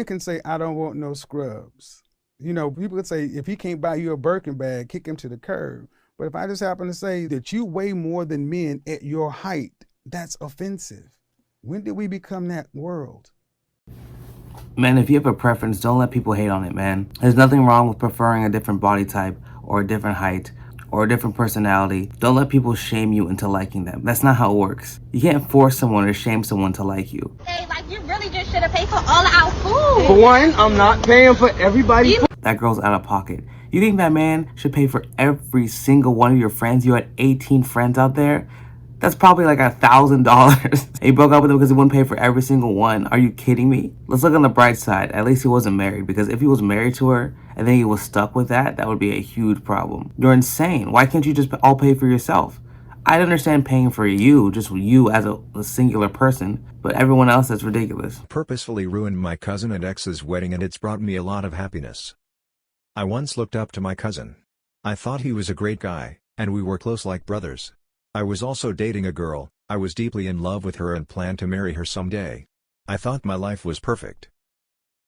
man can say, I don't want no scrubs. You know, people could say, if he can't buy you a Birkin bag, kick him to the curb. But if I just happen to say that you weigh more than men at your height, that's offensive. When did we become that world? Man, if you have a preference, don't let people hate on it, man. There's nothing wrong with preferring a different body type or a different height or a different personality. Don't let people shame you into liking them. That's not how it works. You can't force someone or shame someone to like you. Hey, like, you really just should have paid for all of our food. For one, I'm not paying for everybody. That girl's out of pocket. You think that man should pay for every single one of your friends? You had 18 friends out there? That's probably like $1,000. He broke up with him because he wouldn't pay for every single one. Are you kidding me? Let's look on the bright side. At least he wasn't married, because if he was married to her and then he was stuck with that, that would be a huge problem. You're insane. Why can't you just all pay for yourself? I understand paying for you, just you as a singular person, but everyone else, that's ridiculous. Purposefully ruined my cousin and ex's wedding, and it's brought me a lot of happiness. I once looked up to my cousin. I thought he was a great guy, and we were close like brothers. I was also dating a girl. I was deeply in love with her and planned to marry her someday. I thought my life was perfect.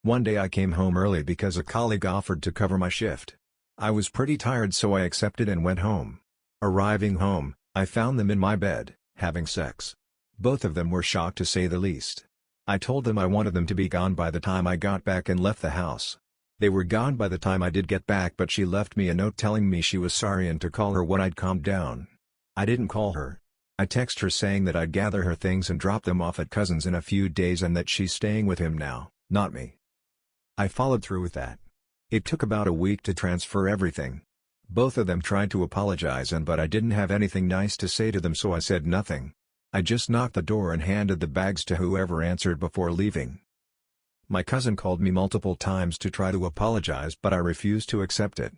One day I came home early because a colleague offered to cover my shift. I was pretty tired, so I accepted and went home. Arriving home, I found them in my bed, having sex. Both of them were shocked, to say the least. I told them I wanted them to be gone by the time I got back and left the house. They were gone by the time I did get back, but she left me a note telling me she was sorry and to call her when I'd calmed down. I didn't call her. I texted her saying that I'd gather her things and drop them off at cousin's in a few days and that she's staying with him now, not me. I followed through with that. It took about a week to transfer everything. Both of them tried to apologize but I didn't have anything nice to say to them, so I said nothing. I just knocked the door and handed the bags to whoever answered before leaving. My cousin called me multiple times to try to apologize, but I refused to accept it.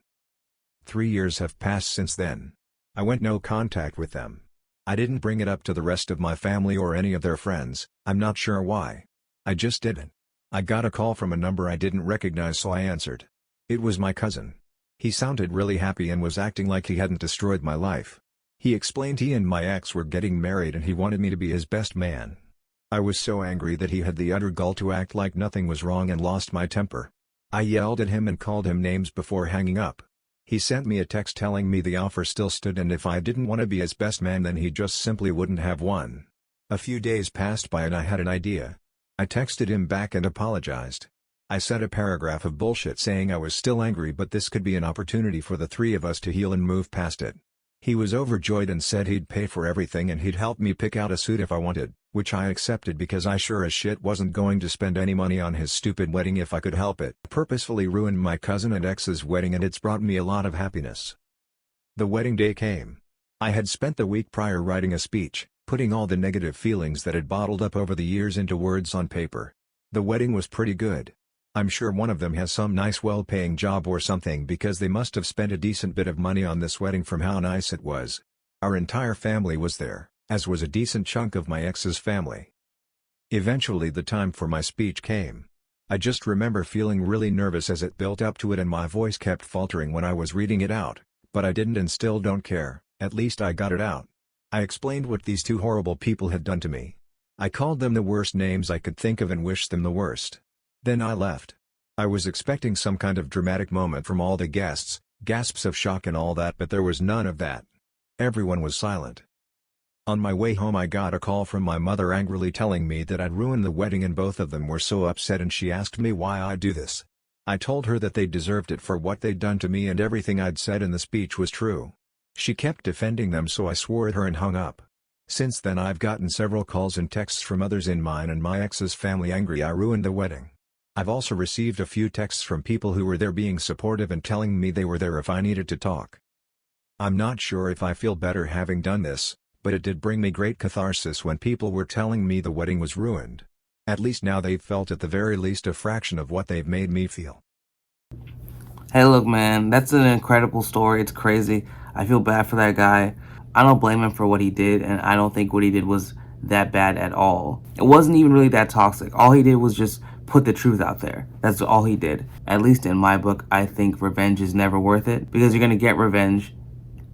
3 years have passed since then. I went no contact with them. I didn't bring it up to the rest of my family or any of their friends. I'm not sure why. I just didn't. I got a call from a number I didn't recognize, so I answered. It was my cousin. He sounded really happy and was acting like he hadn't destroyed my life. He explained he and my ex were getting married and he wanted me to be his best man. I was so angry that he had the utter gall to act like nothing was wrong and lost my temper. I yelled at him and called him names before hanging up. He sent me a text telling me the offer still stood, and if I didn't want to be his best man then he just simply wouldn't have one. A few days passed by and I had an idea. I texted him back and apologized. I sent a paragraph of bullshit saying I was still angry, but this could be an opportunity for the three of us to heal and move past it. He was overjoyed and said he'd pay for everything and he'd help me pick out a suit if I wanted, which I accepted because I sure as shit wasn't going to spend any money on his stupid wedding if I could help it. Purposefully ruined my cousin and ex's wedding, and it's brought me a lot of happiness. The wedding day came. I had spent the week prior writing a speech, putting all the negative feelings that had bottled up over the years into words on paper. The wedding was pretty good. I'm sure one of them has some nice well-paying job or something, because they must have spent a decent bit of money on this wedding from how nice it was. Our entire family was there, as was a decent chunk of my ex's family. Eventually the time for my speech came. I just remember feeling really nervous as it built up to it, and my voice kept faltering when I was reading it out, but I didn't and still don't care. At least I got it out. I explained what these two horrible people had done to me. I called them the worst names I could think of and wished them the worst. Then I left. I was expecting some kind of dramatic moment from all the guests, gasps of shock and all that, but there was none of that. Everyone was silent. On my way home I got a call from my mother angrily telling me that I'd ruined the wedding, and both of them were so upset, and she asked me why I'd do this. I told her that they deserved it for what they'd done to me, and everything I'd said in the speech was true. She kept defending them, so I swore at her and hung up. Since then I've gotten several calls and texts from others in mine and my ex's family angry I ruined the wedding. I've also received a few texts from people who were there being supportive and telling me they were there if I needed to talk. I'm not sure if I feel better having done this, but it did bring me great catharsis when people were telling me the wedding was ruined. At least now they've felt at the very least a fraction of what they've made me feel. Hey, look, man, that's an incredible story. It's crazy. I feel bad for that guy. I don't blame him for what he did, and I don't think what he did was that bad at all. It wasn't even really that toxic. All he did was just put the truth out there. That's all he did. At least in my book, I think revenge is never worth it, because you're going to get revenge,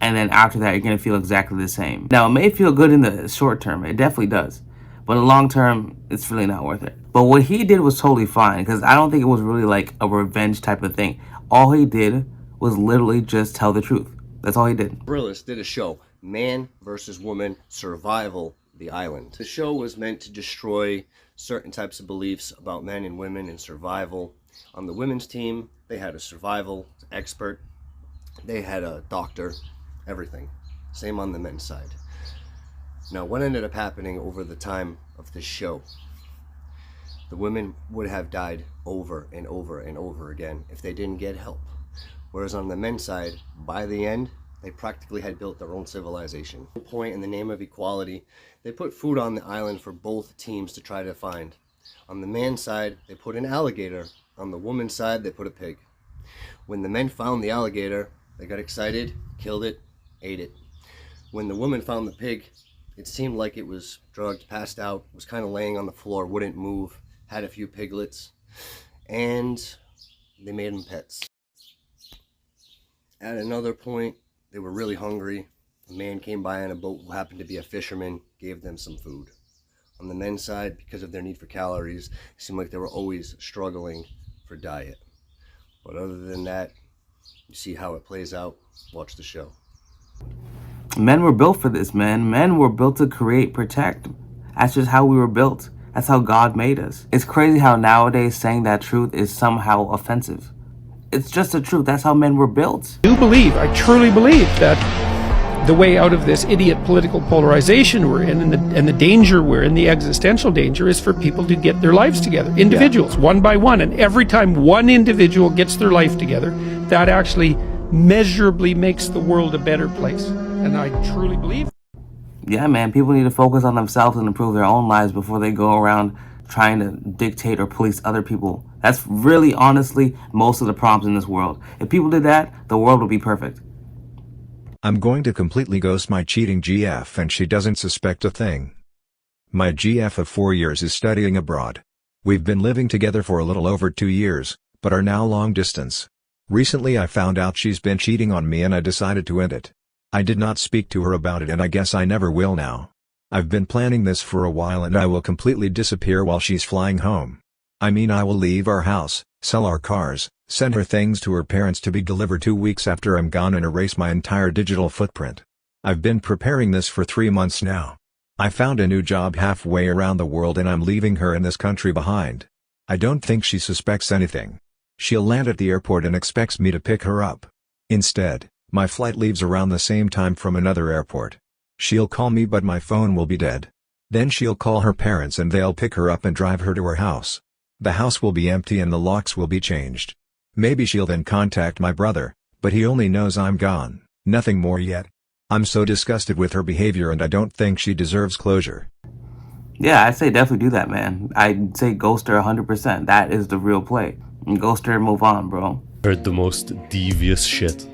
and then after that, you're going to feel exactly the same. Now, it may feel good in the short term. It definitely does. But in the long term, it's really not worth it. But what he did was totally fine, because I don't think it was really like a revenge type of thing. All he did was literally just tell the truth. That's all he did. Brillis did a show, Man versus Woman, Survival, the Island. The show was meant to destroy certain types of beliefs about men and women and survival. On the women's team, they had a survival expert. They had a doctor, everything. Same on the men's side. Now, what ended up happening over the time of this show? The women would have died over and over and over again if they didn't get help. Whereas on the men's side, by the end, they practically had built their own civilization. At one point, in the name of equality, they put food on the island for both teams to try to find. On the man's side, they put an alligator. On the woman's side, they put a pig. When the men found the alligator, they got excited, killed it, ate it. When the woman found the pig, it seemed like it was drugged, passed out, was kind of laying on the floor, wouldn't move, had a few piglets, and they made them pets. At another point, they were really hungry. A man came by on a boat who happened to be a fisherman, gave them some food. On the men's side, because of their need for calories, it seemed like they were always struggling for diet. But other than that, you see how it plays out. Watch the show. Men were built for this, man. Men were built to create, protect. That's just how we were built. That's how God made us. It's crazy how nowadays saying that truth is somehow offensive. It's just the truth. That's how men were built. I truly believe that the way out of this idiot political polarization we're in and the danger we're in, the existential danger, is for people to get their lives together. Individuals, one by one. And every time one individual gets their life together, that actually measurably makes the world a better place. And I truly believe. Yeah, man, people need to focus on themselves and improve their own lives before they go around trying to dictate or police other people. That's really, honestly, most of the problems in this world. If people did that, the world would be perfect. I'm going to completely ghost my cheating GF and she doesn't suspect a thing. My GF of 4 years is studying abroad. We've been living together for a little over 2 years, but are now long distance. Recently I found out she's been cheating on me and I decided to end it. I did not speak to her about it and I guess I never will now. I've been planning this for a while and I will completely disappear while she's flying home. I mean, I will leave our house, sell our cars, send her things to her parents to be delivered 2 weeks after I'm gone and erase my entire digital footprint. I've been preparing this for 3 months now. I found a new job halfway around the world and I'm leaving her in this country behind. I don't think she suspects anything. She'll land at the airport and expects me to pick her up. Instead, my flight leaves around the same time from another airport. She'll call me but my phone will be dead. Then she'll call her parents and they'll pick her up and drive her to her house. The house will be empty and the locks will be changed. Maybe she'll then contact my brother, but he only knows I'm gone, nothing more yet. I'm so disgusted with her behavior and I don't think she deserves closure. Yeah, I'd say definitely do that, man. I'd say ghost her 100%. That is the real play. And ghost her and move on, bro. Heard the most devious shit.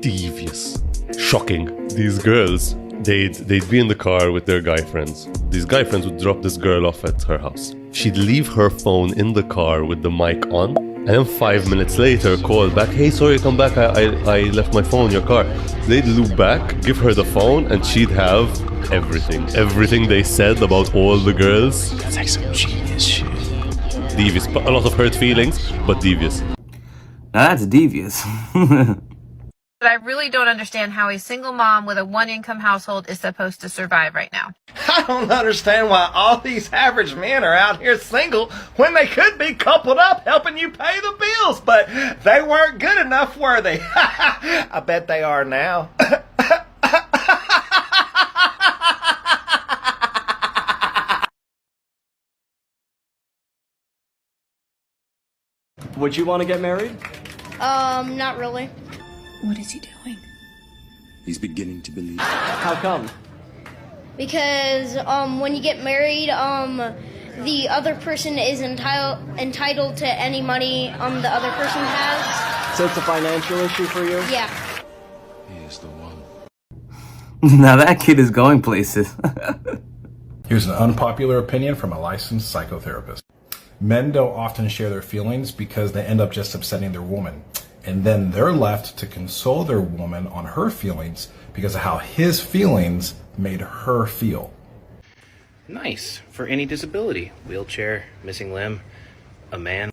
Devious. Shocking. These girls, they'd be in the car with their guy friends. These guy friends would drop this girl off at her house. She'd leave her phone in the car with the mic on, and then 5 minutes later call back, hey, sorry, come back, I left my phone in your car. They'd loop back, give her the phone, and she'd have everything they said about all the girls. That's like some genius shit. Devious, a lot of hurt feelings, but devious. Now that's devious. But I really don't understand how a single mom with a one-income household is supposed to survive right now. I don't understand why all these average men are out here single when they could be coupled up helping you pay the bills, but they weren't good enough, were they? I bet they are now. Would you want to get married? Not really. What is he doing? He's beginning to believe. How come? Because when you get married, the other person is entitled to any money the other person has. So it's a financial issue for you? Yeah. He is the one. Now that kid is going places. Here's an unpopular opinion from a licensed psychotherapist. Men don't often share their feelings because they end up just upsetting their woman. And then they're left to console their woman on her feelings because of how his feelings made her feel. Nice. For any disability. Wheelchair, missing limb, a man.